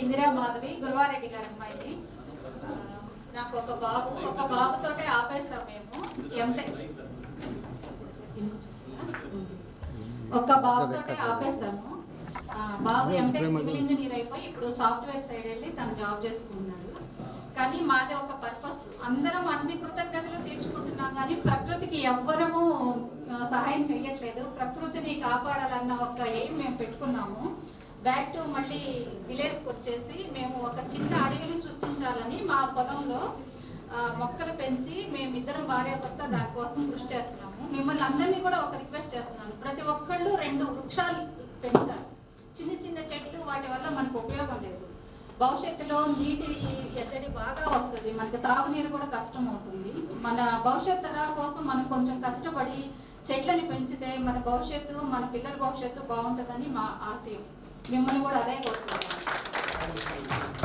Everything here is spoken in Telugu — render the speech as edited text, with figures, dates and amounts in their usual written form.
ఇందిరా మాధవి గురువారెడ్డి గారి అమ్మాయిని. నాకు ఒక బాబుతోటే ఆపేసాం మేము. ఒక బాబుతోటే ఆపేసాము. బాబు ఎంటెక్ సివిల్ ఇంజనీర్ అయిపోయి ఇప్పుడు సాఫ్ట్వేర్ సైడ్ వెళ్ళి తను జాబ్ చేసుకుంటున్నాడు. కానీ మాది ఒక పర్పస్, అందరం అన్ని కృతజ్ఞతలు తీర్చుకుంటున్నాం కానీ ప్రకృతికి ఎవ్వరము సహాయం చేయట్లేదు. ప్రకృతిని కాపాడాలన్న ఒక ఎయిమ్ మేము పెట్టుకున్నాము. బ్యాక్ టు మళ్ళీ విలేజ్కి వచ్చేసి మేము ఒక చిన్న అడవిని సృష్టించాలని మా పొలంలో మొక్కలు పెంచి మేమిద్దరం భార్యాభర్త దానికోసం కృషి చేస్తున్నాము. మిమ్మల్ని అందరినీ కూడా ఒక రిక్వెస్ట్ చేస్తున్నాను, ప్రతి ఒక్కళ్ళు 2 వృక్షాలు పెంచాలి. చిన్న చిన్న చెట్లు, వాటి వల్ల మనకు ఉపయోగం లేదు. భవిష్యత్తులో నీటి ఎద్దడి బాగా వస్తుంది, మనకి తాగునీరు కూడా కష్టం అవుతుంది. మన భవిష్యత్ తరాల కోసం మనం కొంచెం కష్టపడి చెట్లని పెంచితే మన భవిష్యత్తు, మన పిల్లల భవిష్యత్తు బాగుంటుందని మా ఆశయం. మిమ్మల్ని కూడా అదే కోరుతున్నాను.